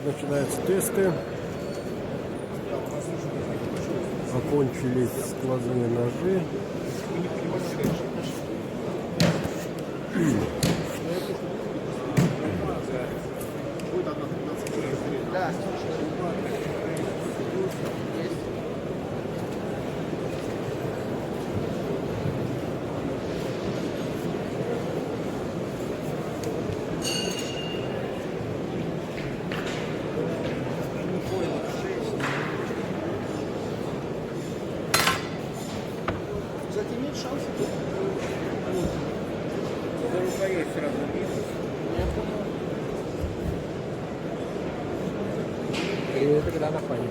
Вот начинаются тесты. Окончились складные ножи. И это когда на фоне?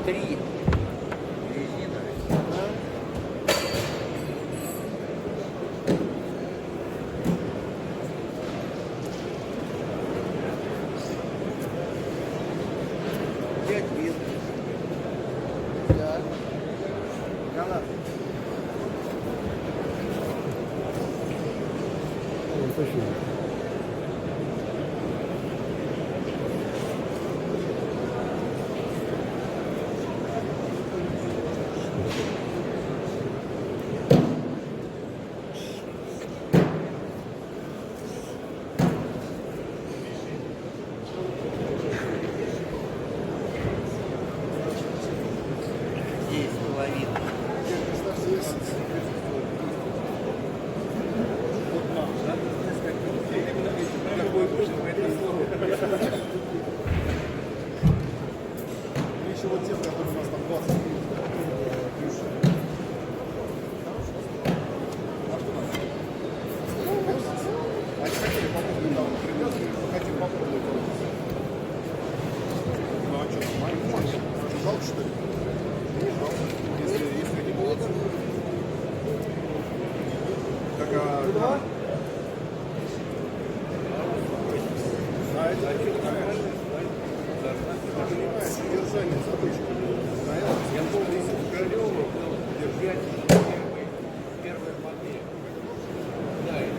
3. Спасибо. Еще вот те, которые у нас там 20 они хотели попробовать, да, привязывали, хотим попробовать. Ну а что, нормально? Жалко, что ли? Не жалко, если не молодцы. Так, а... А это нормально? Содержание забычки. Я помню, если Королёва держать первая модель. Да, это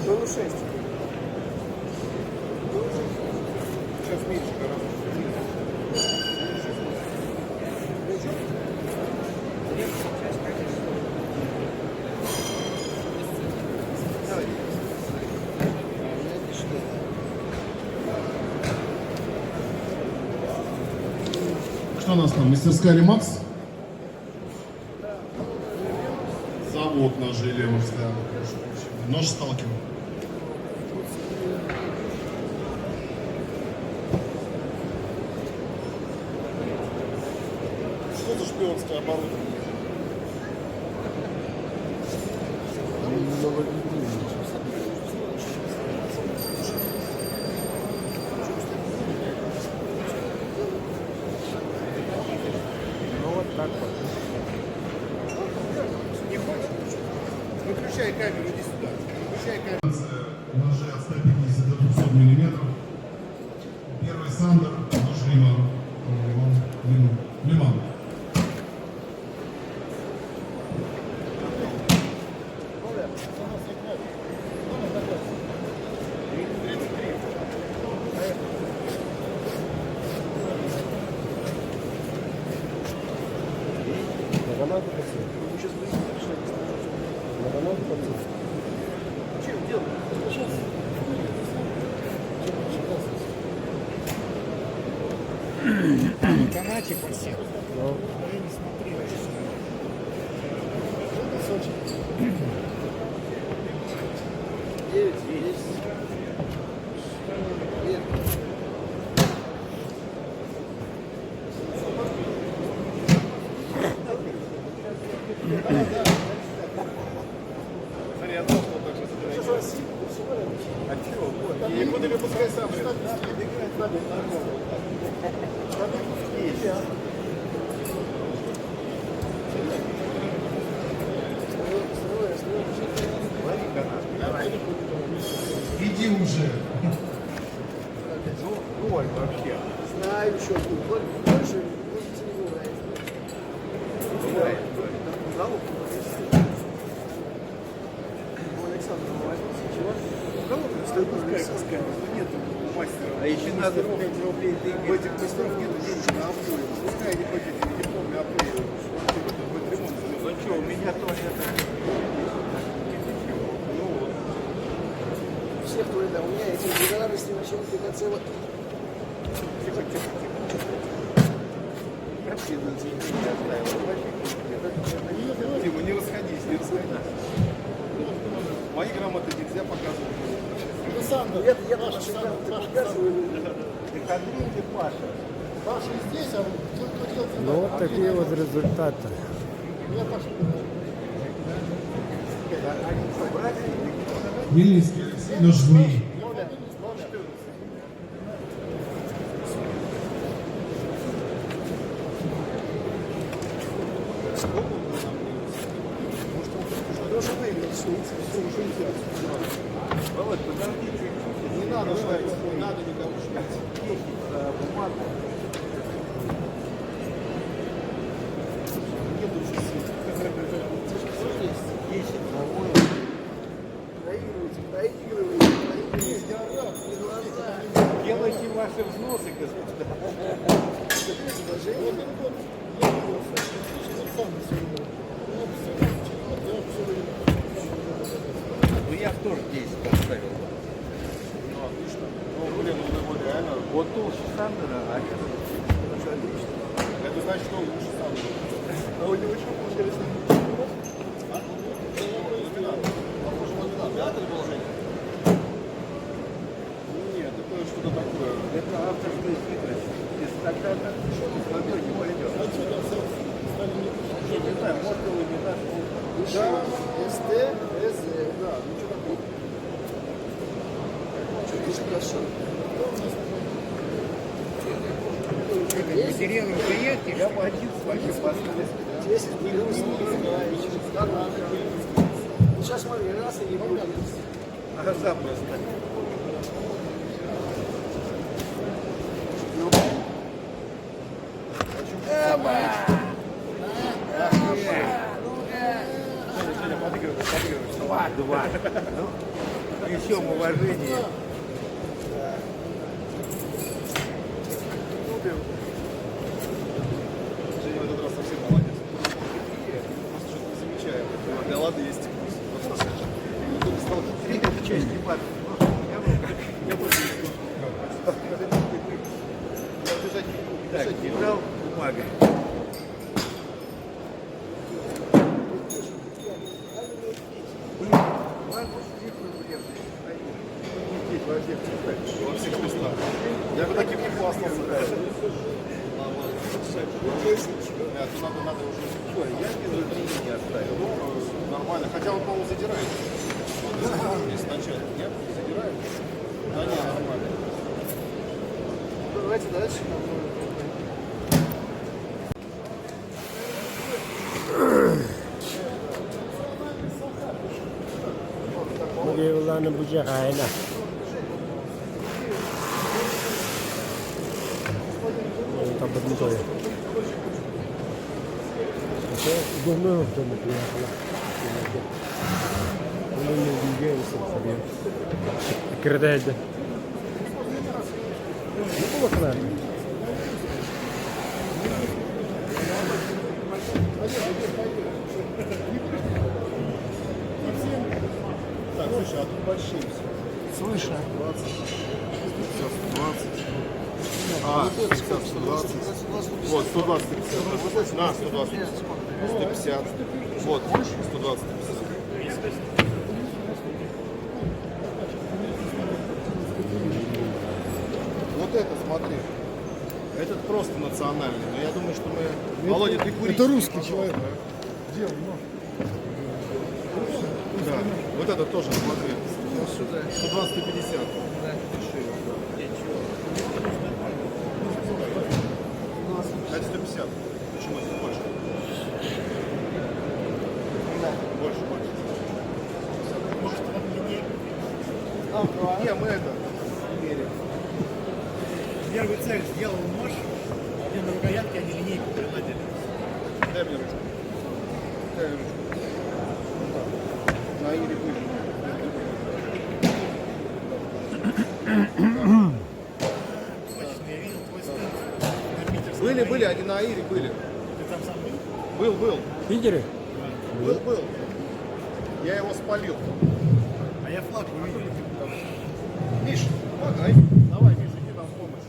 ну, 6. Сейчас меньше гораздо. Что у нас там? Мастерская Лимакс? Завод ножей Лемовская. Нож сталкер. Что за шпионское оборудование? Так вот. Не хочешь? Выключай камеру, иди сюда. Выключай камеру. Ножи от 150 до 200 мм. Первый Сандер, нож Лиман. Лиман. Нагонадо пацан. Мы сейчас будем решать. Нагонадо пацан. Чем делать? Сейчас. Канате посел. Я не смотрел. Это Сочи. 9 здесь. Смотри, я знал, что он так сейчас играет. А чего? Вот. И буду ли пускай сам играть с нами нормально. Иди уже. Ноль вообще. Знаю, еще будет. Больше не бывает. Нет мастера. А еще надо 5 рублей В деньги. этих мастеров нет денег на обои. Пускай они хоть эти дипломные обои. Хоть ремонт. Ну что, у меня тоже это. Ну вот. Всех твои, да, у меня эти благодарности вообще в конце вот. Дима, не расходись, не расходись. Мои грамоты нельзя показывать. Ну, я тоже всегда показываю. Ты Андрей или Паша? Паша здесь, а кто делает? Ну вот такие вот результаты. Я Паша. Вильнинский Алексей, но жми. Тоже выиграл, что Володь, подожди чуть-чуть. Не надо ждать, не надо никому ждать. Бумагу. Делайте ваши взносы, господа. Ну я же тоже 10 поставил. Ну, отлично. Ну, блин, ну его реально. Вот толще Сандера, а это отлично. Это значит, что он лучше сам. А у него еще получается. Похоже, ламинат. Да, это положение? Нет, это что-то такое. Это авторская хитрость. Если тогда слабее не пойдет. Я не знаю, может его не нашел. Да, СТ, СЗ. да, ну что такое? Что хорошо. Материалы приятки, я бы один с вами поставил. 10 плюс, сейчас смотри, раз и не будет. А запросто. Два. Ну, при всем уважении. Женя в этот раз совсем молодец. Просто что-то не замечаем. Для Лады есть вкус. Вот стал хитрее. Это часть дебатов. Я больше не скажу. Так, держал бумагой. Во всех местах. Я бы таким не хвастался. Надо уже. Что, я не оставил. Ну, нормально. Хотя он, по-моему, задирает. Если начать. Нет? Задирает? Да нет, нормально. Давайте дальше. Bugün yollarını bucak ayna. Kapatın koyu. İşte durmuyor tabii ki ya. Bunun ne diyeceği sanıyor. Kırdaydı. Ne bu kadar? Так, слушай, а тут большие все. Слышно. 20, 120. А, 50, 120. Вот, 120, 50. На, 120. 150. Вот, 120, 150. Вот это, смотри. Этот просто национальный, но я думаю, что мы... Володя, ты курить. Это русский человек. Да. Вот это тоже, смотри. 120 и 50. Это 150. Почему это больше? Больше. Не, мы это меряем. Первый цель сделал нож, один на рукоятке, а не линейку приладили. Дай мне ручку. Дай мне ручку. На Ире выше. Точно, я видел твой стенд на питерском Были, районе. они на Аире были. Ты там сам был? Был. В Питере? Был. Я его спалил. А я флаг увидел. Миш, помогай. Давай, Миш, иди нам в помощь.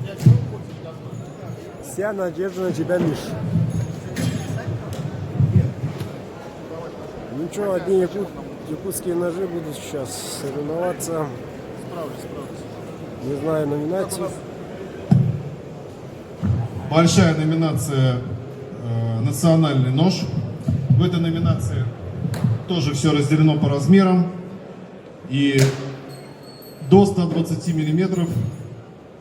Я чего хочешь дома? Вся надежда на тебя, Миш. Ничего, одни якутские ножи будут сейчас соревноваться. Справлюсь. Не знаю номинацию. Большая номинация «Национальный нож». В этой номинации тоже все разделено по размерам. И до 120 миллиметров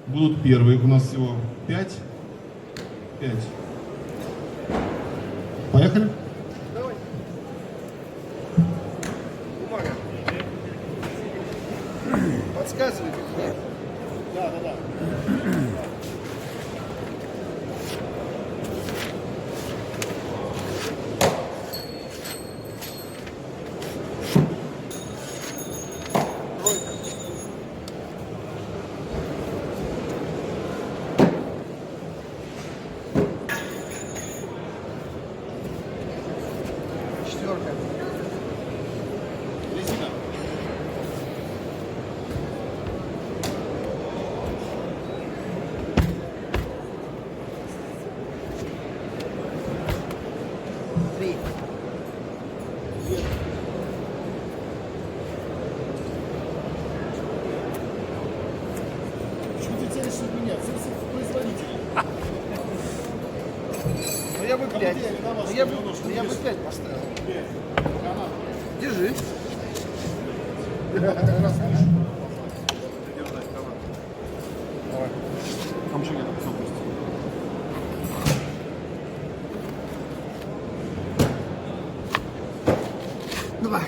будут первые. Их у нас всего 5. Поехали? Бумага. Подсказывай. Да. Четверка. Резина. Три. Почему ты целишься в меня? Целься в производителя. Ну я бы 5. я виноват, Ну что я у бы, него нож ну, я бы вес. 5 поставил. Канал. Держи. Раз выше. Держать канал. Давай. Там же где-то кусок есть. Давай.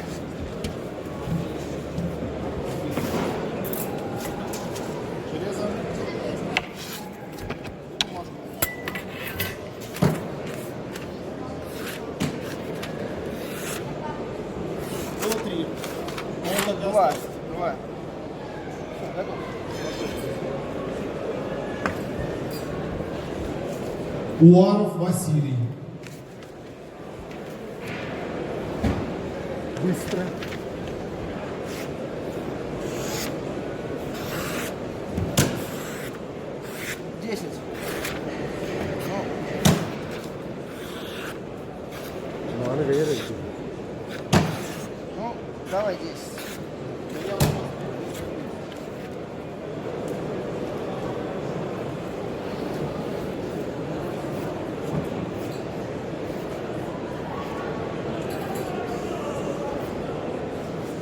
Железо. Было 3. Два. Два. Готов. Уаров Василий. Быстро. Десять. Ну, она верит. Ну, давай 10.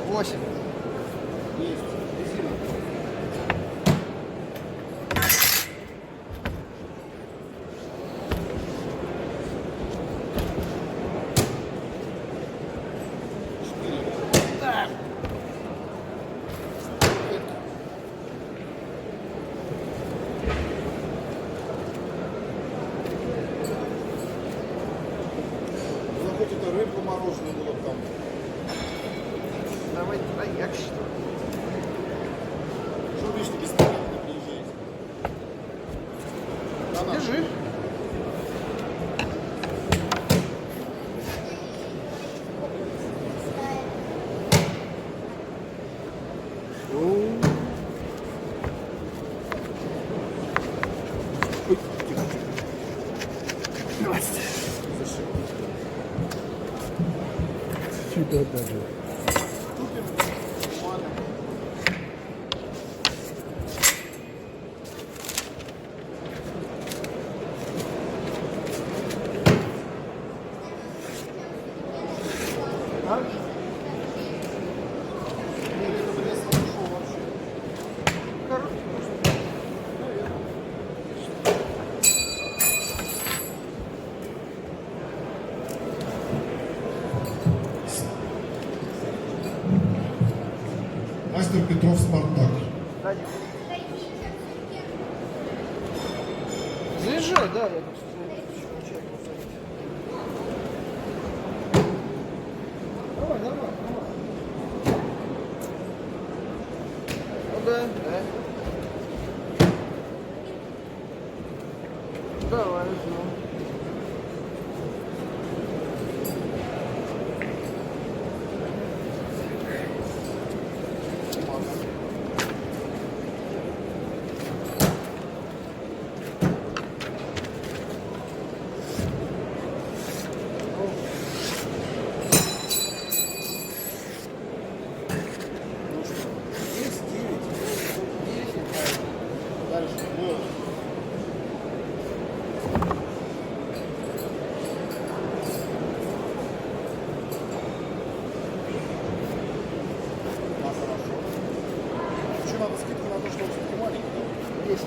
Восемь. Есть. Резина. Ну, хоть это рыбку мороженую было бы там. Давай трояк, что ли? Что видишь, ты бесполезно не приезжаете? Канал. Держи. Чуть даже. Мастер Петров Спартак. Заезжай, да, я тут. Давай. да. Давай, жду. Есть 9. 10. Дальше. Ну, хорошо. Еще надо скидку на то, что он все-таки маленький. Да? 10.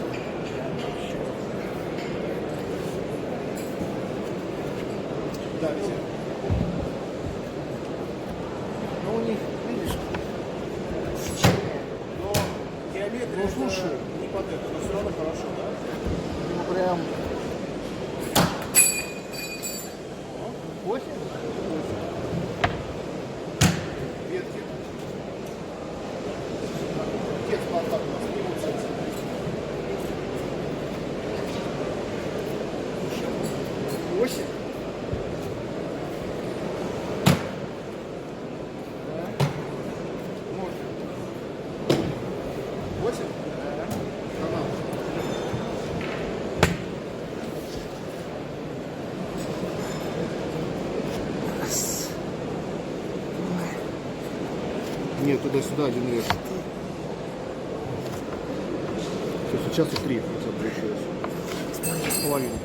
Дальше. Ну, у них, видишь, Но геометрия, Ну, слушай. это не под это, но все равно хорошо, да? ну, прям 8. Ветки. Текст вот так у нас не будет секса. 8. Можно. 8? Канал. Нет, туда-сюда один режь. Сейчас и 3 у тебя получилось. С половиной.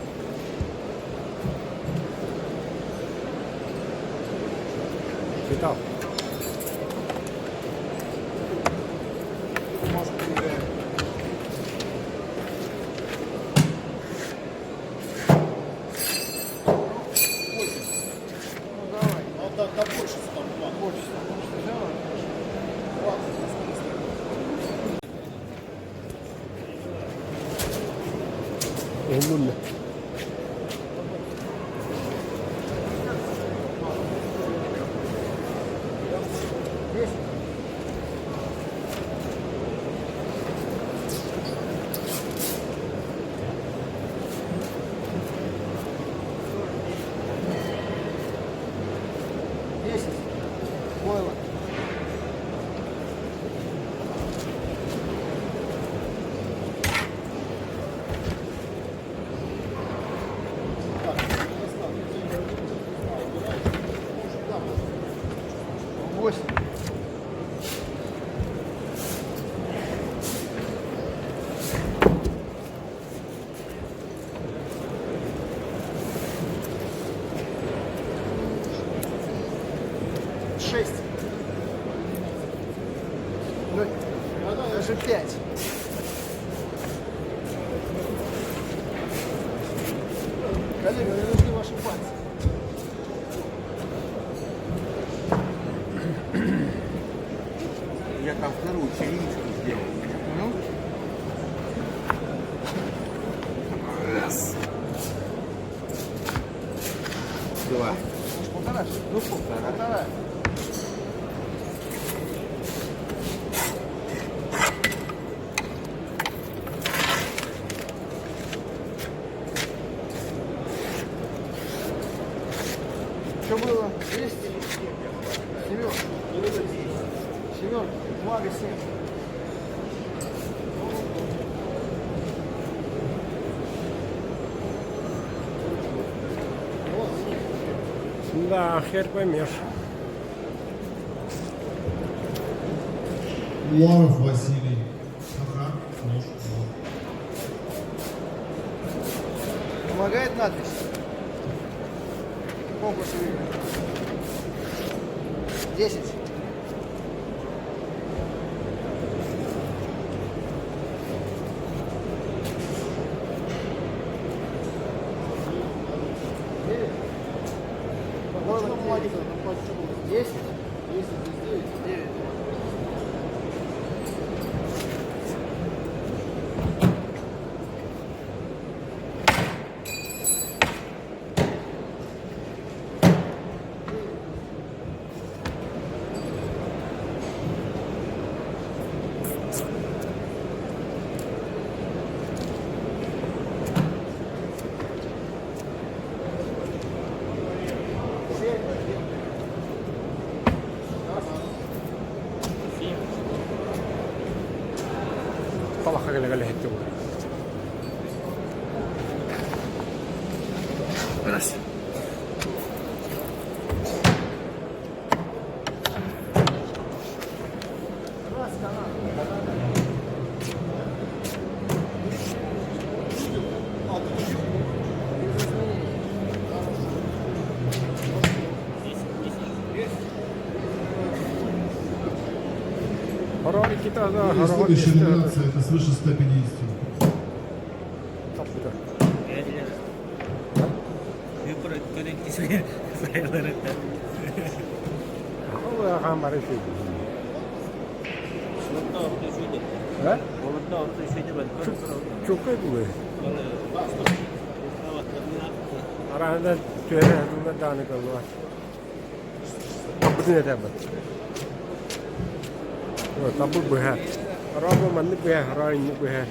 Витал. Может, переиграем. Ну, давай. Ну, да больше там бумаг. Больше. Взяла? 20 на скорость. Гнули. Бойла. Восемь. Шесть. Ну, даже 5. Коллега, мне нужны ваши пальцы. Я там вторую череничку сделал. Понял? Раз. Два. Полтора. Ну, полтора. Что было? 200? Семерка. Семерка. Флага 7. Да, хер поймешь. Ларов Василий. Ага, нож. Помогает надпись? Конкурс выиграл. 10. Можно бумаги, 10. 10, 9. 9. talakkakin lehti. Раз. Хоролики то да, И хоролики. следующая номинация это свыше 150. Aku akan baris itu. Hah? Cukup gue. Orang ada cewek itu nggak tahu nih kalau. Betul ya dapat. Oh, tapi behat. Orang apa mandi behat, orang ini behat.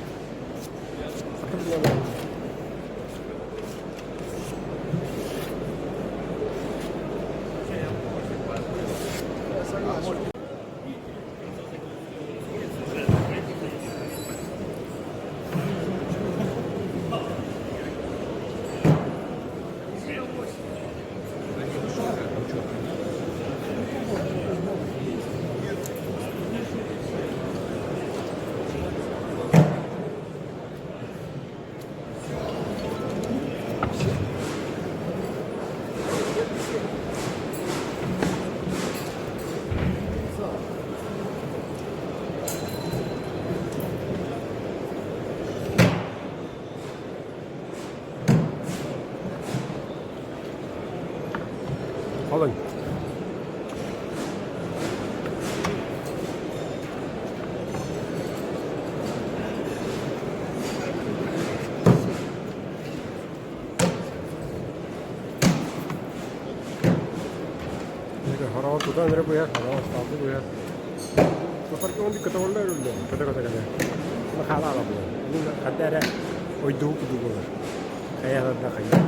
Alın. Harawa tuh kan bu ya, harawa satu bu ya. Seperti orang di kota Walda dulu, kata-kata kan ya. Nah halal lah bu. Ini ada ada, oh itu bu. Kayak ada kayak.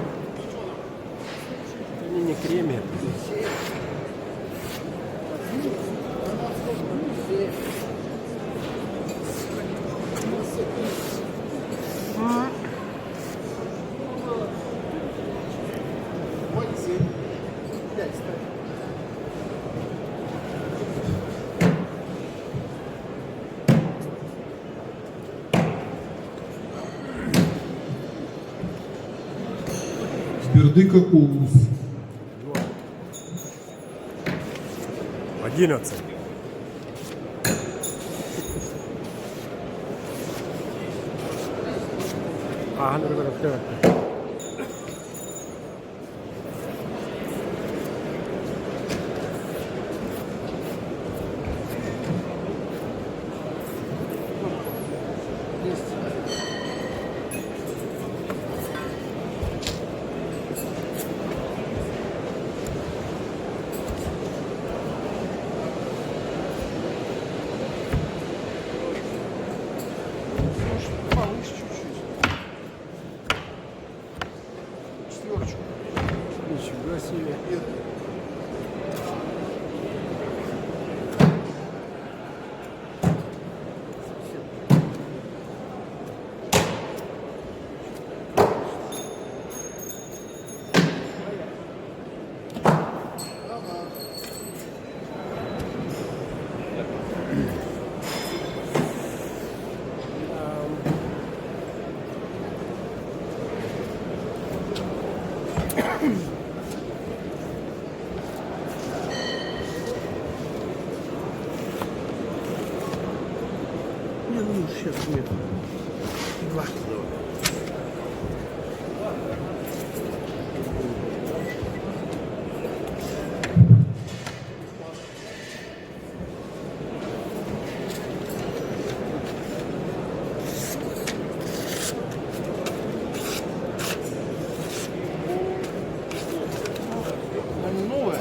Ini не кремет. Бердыка Улус. 11. 하늘을 그렇게. Повыше чуть-чуть. Четверочку. Ничего себе. Не, ну сейчас нет. Два. Они новые.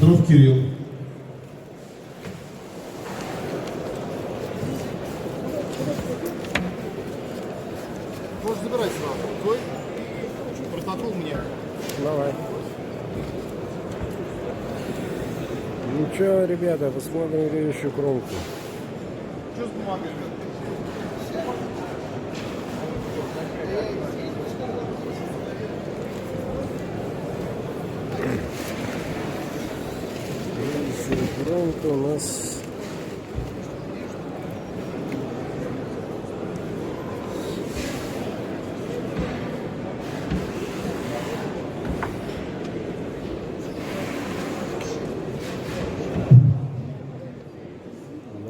Петров Кирилл. Можешь забирать сразу. Твой протокол мне. Давай. Ну что, ребята, посмотрим следующую кромку. Что с бумагой, ребят? Следующая кромка у нас...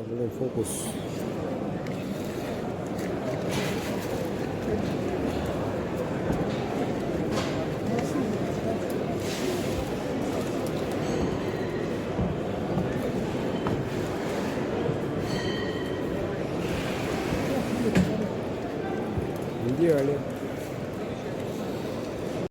Блин, фокус. Идеально.